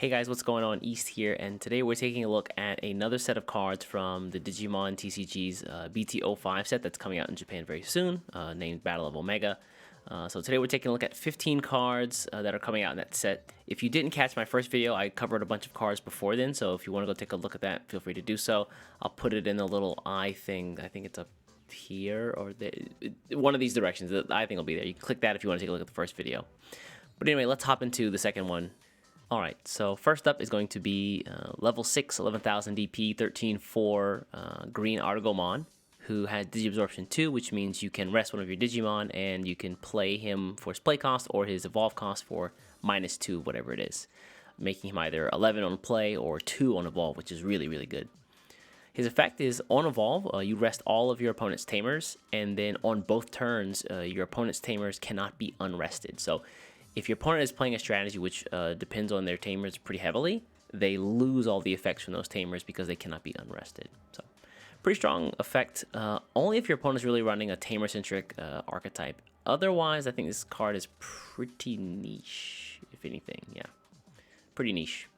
Hey guys, what's going on? East here, and today we're taking a look at another set of cards from the Digimon TCG's BT-05 set that's coming out in Japan very soon, named Battle of Omega. So today we're taking a look at 15 cards that are coming out in that set. If you didn't catch my first video, I covered a bunch of cards before then, so if you want to go take a look at that, feel free to do so. I'll put it in the little eye thing. I think it's up here or one of these directions. The eye thing will be there. You can click that if you want to take a look at the first video. But anyway, let's hop into the second one. Alright, so first up is going to be level 6, 11,000 DP, 13-4 green Artigomon, who has Digiabsorption 2, which means you can rest one of your Digimon and you can play him for his play cost or his evolve cost for -2, whatever it is, making him either 11 on play or 2 on evolve, which is really, really good. His effect is, on evolve, you rest all of your opponent's tamers, and then on both turns, your opponent's tamers cannot be unrested. So if your opponent is playing a strategy which depends on their tamers pretty heavily, they lose all the effects from those tamers because they cannot be unrested. So, pretty strong effect, only if your opponent is really running a tamer-centric archetype. Otherwise, I think this card is pretty niche, if anything, yeah. Pretty niche.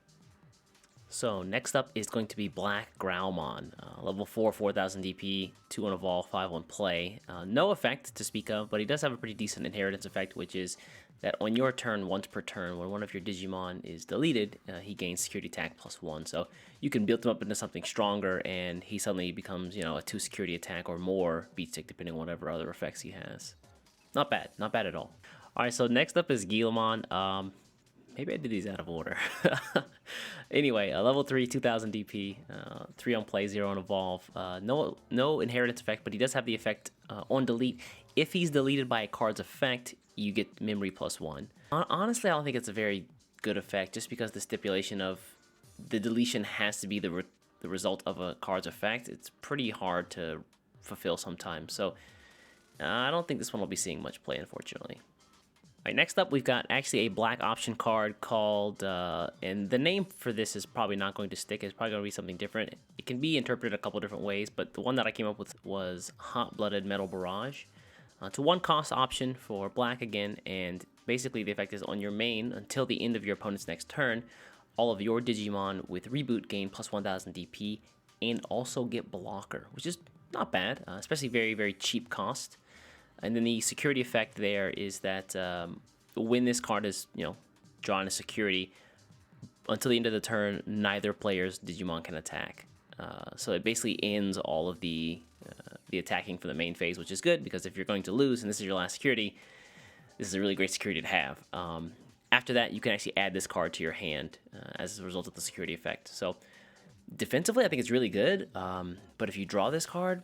So, next up is going to be Black Gleammon, level 4, 4,000 DP, 2 on evolve, 5 on play. No effect to speak of, but he does have a pretty decent inheritance effect, which is that on your turn, once per turn, when one of your Digimon is deleted, he gains security attack +1. So you can build him up into something stronger, and he suddenly becomes, you know, a 2 security attack or more beat stick, depending on whatever other effects he has. Not bad, not bad at all. Alright, so next up is Galemon. Maybe I did these out of order. Anyway, level 3, 2,000 DP, 3 on play, 0 on evolve. No inheritance effect, but he does have the effect on delete. If he's deleted by a card's effect, you get memory +1. Honestly, I don't think it's a very good effect, just because the stipulation of the deletion has to be the result of a card's effect. It's pretty hard to fulfill sometimes, so I don't think this one will be seeing much play, unfortunately. All right, next up, we've got actually a black option card called, and the name for this is probably not going to stick. It's probably going to be something different. It can be interpreted a couple different ways, but the one that I came up with was Hot-Blooded Metal Barrage. It's a 1-cost option for black again, and basically the effect is on your main until the end of your opponent's next turn. All of your Digimon with Reboot gain +1,000 DP and also get Blocker, which is not bad, especially very, very cheap cost. And then the security effect there is that when this card is, you know, drawn as security, until the end of the turn, neither player's Digimon can attack. So it basically ends all of the attacking for the main phase, which is good, because if you're going to lose and this is your last security, this is a really great security to have. After that, you can actually add this card to your hand as a result of the security effect. So defensively, I think it's really good, but if you draw this card,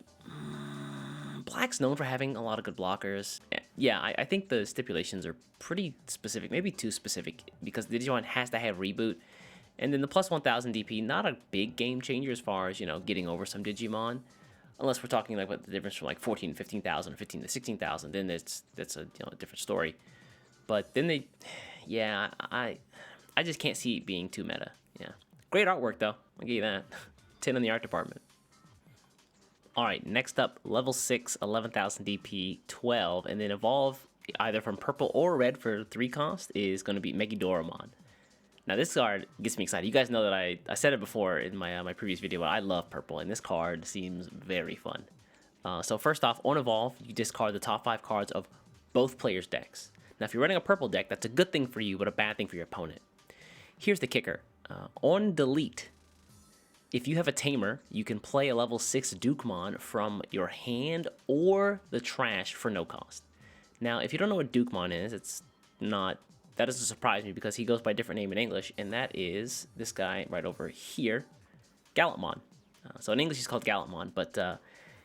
black's known for having a lot of good blockers. Yeah, I think the stipulations are pretty specific, maybe too specific, because the Digimon has to have Reboot. And then the +1,000 DP, not a big game changer as far as, you know, getting over some Digimon. Unless we're talking like what the difference from like 14 to 15,000, 15 to 16,000, then that's a, you know, a different story. But then they, yeah, I just can't see it being too meta. Yeah, great artwork though. I'll give you that. 10 in the art department. All right, next up, level 6, 11,000 DP, 12, and then evolve either from purple or red for 3 cost is going to be Artigomon. Now this card gets me excited. You guys know that I said it before in my previous video, but I love purple, and this card seems very fun. So first off, on evolve, you discard the top 5 cards of both players' decks. Now if you're running a purple deck, that's a good thing for you, but a bad thing for your opponent. Here's the kicker. On delete, if you have a tamer, you can play a level 6 Digimon from your hand or the trash for no cost. Now, if you don't know what Digimon is, that doesn't surprise me, because he goes by a different name in English, and that is this guy right over here, Galemon. So in English he's called Galemon, but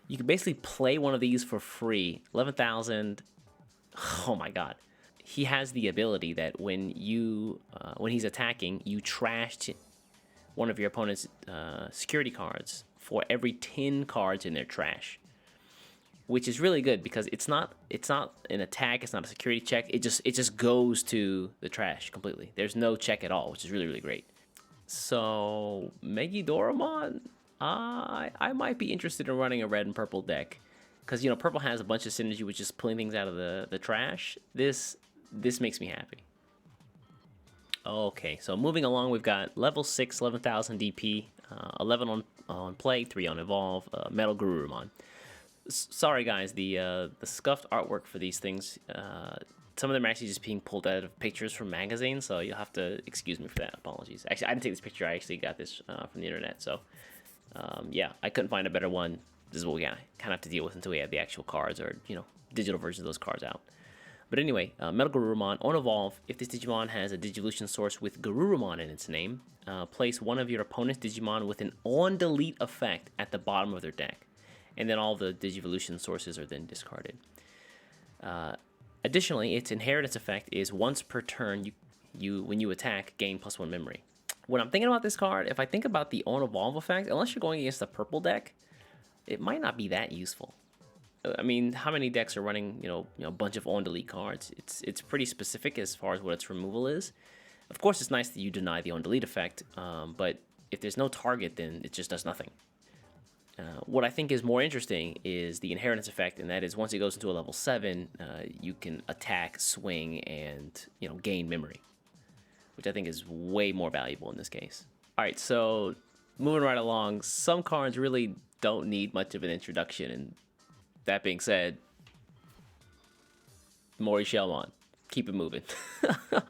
you can basically play one of these for free. 11,000. Oh my god. He has the ability that when he's attacking, you trash one of your opponent's security cards for every 10 cards in their trash, which is really good because it's not an attack, it's not a security check. It just goes to the trash completely. There's no check at all, which is really, really great. So Artigomon, I might be interested in running a red and purple deck, because, you know, purple has a bunch of synergy with just pulling things out of the trash. This makes me happy. Okay, so moving along, we've got level 6, 11,000 DP, 11 on play, 3 on evolve, Metal Groummon. Sorry guys, the scuffed artwork for these things, some of them are actually just being pulled out of pictures from magazines, so you'll have to excuse me for that. Apologies. Actually, I didn't take this picture. I actually got this from the internet, so yeah, I couldn't find a better one. This is what we kind of have to deal with until we have the actual cards or, you know, digital versions of those cards out. But anyway, Metal Groummon, on evolve, if this Digimon has a Digivolution source with Groummon in its name, place one of your opponent's Digimon with an on-delete effect at the bottom of their deck. And then all the Digivolution sources are then discarded. Additionally, its inheritance effect is once per turn, when you attack, gain +1 memory. When I'm thinking about this card, if I think about the on-evolve effect, unless you're going against a purple deck, it might not be that useful. I mean, how many decks are running, you know, a bunch of on-delete cards? It's pretty specific as far as what its removal is. Of course, it's nice that you deny the on-delete effect, but if there's no target, then it just does nothing. What I think is more interesting is the inheritance effect, and that is once it goes into a level 7, you can attack, swing, and, you know, gain memory, which I think is way more valuable in this case. All right, so moving right along, some cards really don't need much of an introduction, and that being said, Mauricio, keep it moving. All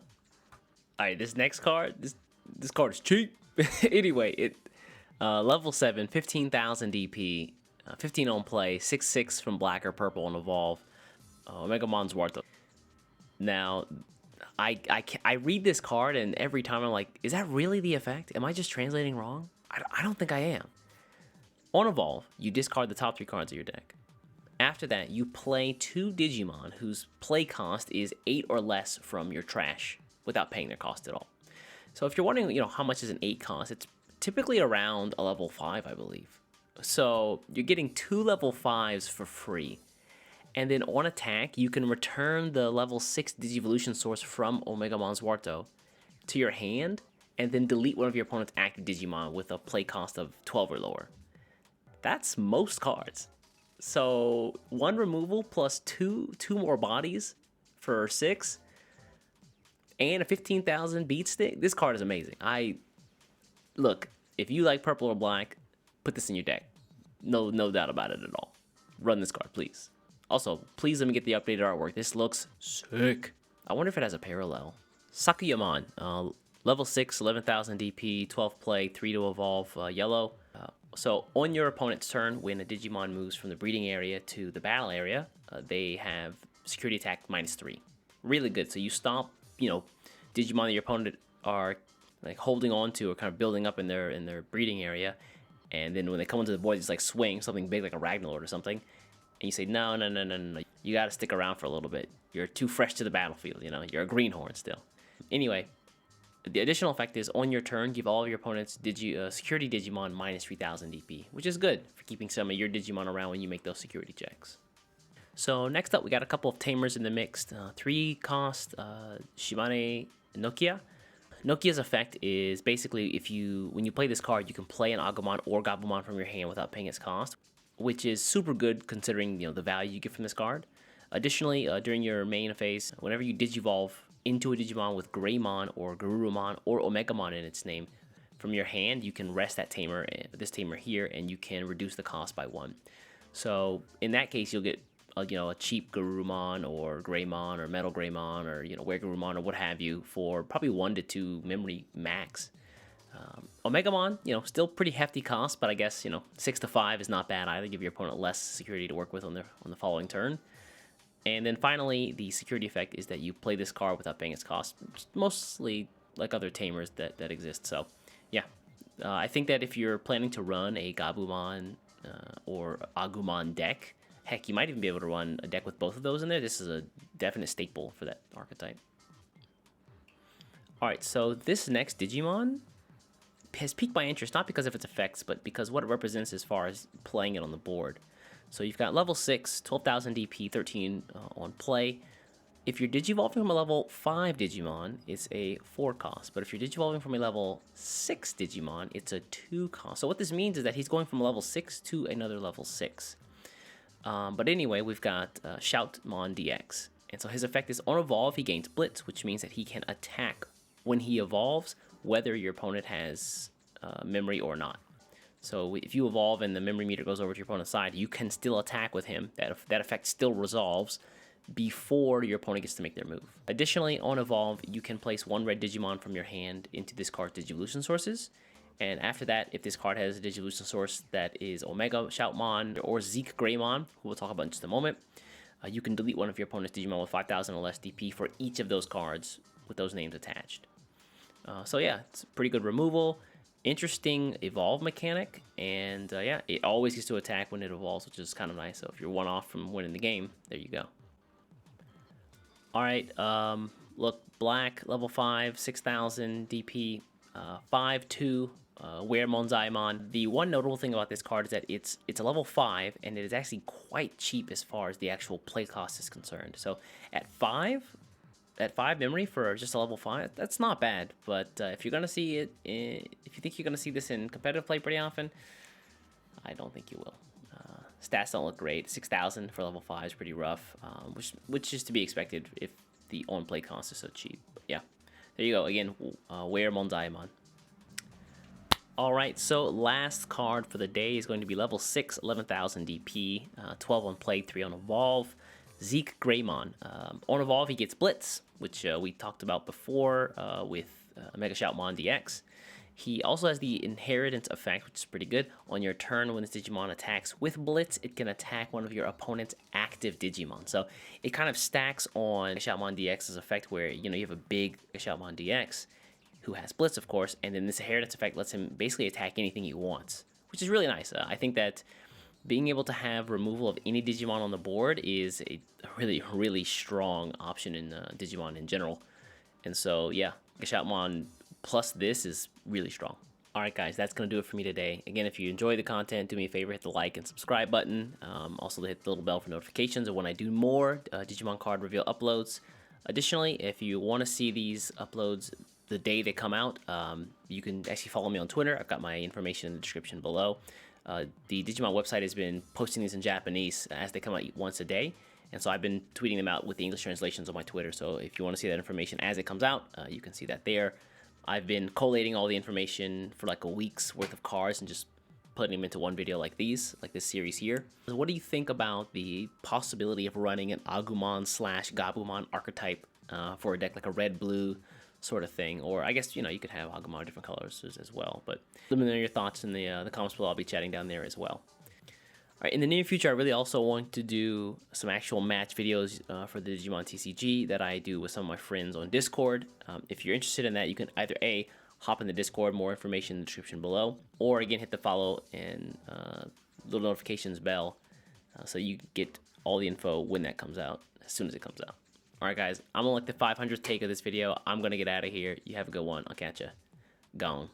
right, this next card, this card is cheap. Anyway, level 7, 15,000 DP, 15 on play, 6/6 from black or purple on evolve, Omega Mansuarto. Now, I read this card and every time I'm like, is that really the effect? Am I just translating wrong? I don't think I am. On evolve, you discard the top 3 cards of your deck. After that, you play 2 Digimon whose play cost is 8 or less from your trash without paying their cost at all. So if you're wondering, you know, how much is an 8 cost, it's typically around a level 5, I believe. So you're getting 2 level 5s for free. And then on attack, you can return the level 6 Digivolution source from Omega Mansuarto to your hand, and then delete one of your opponent's active Digimon with a play cost of 12 or lower. That's most cards. So 1 removal plus two more bodies for 6, and a 15,000 beat stick. This card is amazing. Look, if you like purple or black, put this in your deck. No doubt about it at all. Run this card, please. Also, please let me get the updated artwork. This looks sick. I wonder if it has a parallel. Shoutmon, level 6, 11,000 DP, 12 play, 3 to evolve, yellow. So on your opponent's turn, when a Digimon moves from the breeding area to the battle area, they have security attack -3. Really good. So you stop, you know, Digimon that your opponent are like holding on to or kind of building up in their breeding area, and then when they come into the void, it's like swing something big like a Ragnarlord or something, and you say no, you got to stick around for a little bit. You're too fresh to the battlefield. You know, you're a greenhorn still. Anyway. The additional effect is, on your turn, give all of your opponent's security Digimon -3,000 DP, which is good for keeping some of your Digimon around when you make those security checks. So next up, we got a couple of tamers in the mix. 3 cost Shimane Nokia. Nokia's effect is basically when you play this card, you can play an Artigomon or Gabumon from your hand without paying its cost, which is super good considering, you know, the value you get from this card. Additionally, during your main phase, whenever you Digivolve into a Digimon with Greymon or Groummon or Omegamon in its name from your hand, you can rest that tamer, this tamer here, and you can reduce the cost by 1. So in that case, you'll get a cheap Groummon or Greymon or Metal Greymon or, you know, Groummon or what have you for probably 1 to 2 memory max. Omegamon, you know, still pretty hefty cost, but I guess, you know, 6 to 5 is not bad either. Give your opponent less security to work with on the following turn. And then finally, the security effect is that you play this card without paying its cost, mostly like other tamers that exist. So, yeah, I think that if you're planning to run a Gabumon or Agumon deck, heck, you might even be able to run a deck with both of those in there. This is a definite staple for that archetype. All right, so this next Digimon has piqued my interest, not because of its effects, but because what it represents as far as playing it on the board. So you've got level 6, 12,000 DP, 13 on play. If you're Digivolving from a level 5 Digimon, it's a 4 cost. But if you're Digivolving from a level 6 Digimon, it's a 2 cost. So what this means is that he's going from level 6 to another level 6. But anyway, we've got Shoutmon DX. And so his effect is, on evolve, he gains Blitz, which means that he can attack when he evolves, whether your opponent has memory or not. So if you evolve and the memory meter goes over to your opponent's side, you can still attack with him. That effect still resolves before your opponent gets to make their move. Additionally, on evolve, you can place one red Digimon from your hand into this card's Digivolution sources. And after that, if this card has a Digivolution source that is Omega Shoutmon or Zeke Greymon, who we'll talk about in just a moment, you can delete one of your opponent's Digimon with 5,000 or less DP for each of those cards with those names attached. So yeah, it's pretty good removal. Interesting evolve mechanic, and yeah, it always gets to attack when it evolves, which is kind of nice. So if you're one off from winning the game, there you go. All right, look, black, level 5, 6,000 DP, 5/2, Gleammon. The one notable thing about this card is that it's a level 5, and it is actually quite cheap as far as the actual play cost is concerned. So at 5 memory for just a level 5, that's not bad. But if you're gonna see it, if you think you're gonna see this in competitive play pretty often, I don't think you will. Stats don't look great. 6,000 for level 5 is pretty rough, which is to be expected if the on-play cost is so cheap. But yeah, there you go. Again, Gleammon. All right, so last card for the day is going to be level 6, 11,000 DP, 12 on play, 3 on evolve. Zeke Greymon. On evolve, he gets Blitz, which we talked about before with Mega Shoutmon DX. He also has the Inheritance effect, which is pretty good. On your turn, when this Digimon attacks with Blitz, it can attack one of your opponent's active Digimon. So it kind of stacks on Shoutmon DX's effect, where you have a big Shoutmon DX who has Blitz, of course, and then this Inheritance effect lets him basically attack anything he wants, which is really nice. I think that being able to have removal of any Digimon on the board is a really, really strong option in Digimon in general. And so, yeah, Shoutmon plus this is really strong. Alright guys, that's going to do it for me today. Again, if you enjoy the content, do me a favor, hit the like and subscribe button. Also hit the little bell for notifications of when I do more Digimon card reveal uploads. Additionally, if you want to see these uploads the day they come out, you can actually follow me on Twitter. I've got my information in the description below. The Digimon website has been posting these in Japanese as they come out once a day. And so I've been tweeting them out with the English translations on my Twitter. So if you want to see that information as it comes out, you can see that there. I've been collating all the information for like a week's worth of cards and just putting them into one video like this series here. So what do you think about the possibility of running an Agumon/Gabumon archetype for a deck, like a red-blue sort of thing? Or I guess, you could have Agumon different colors as well. But let me know your thoughts in the comments below. I'll be chatting down there as well. All right, in the near future, I really also want to do some actual match videos for the Digimon TCG that I do with some of my friends on Discord. If you're interested in that, you can either A, hop in the Discord, more information in the description below, or again, hit the follow and little notifications bell so you get all the info when that comes out, as soon as it comes out. All right, guys, I'm on like the 500th take of this video. I'm going to get out of here. You have a good one. I'll catch ya. Gone.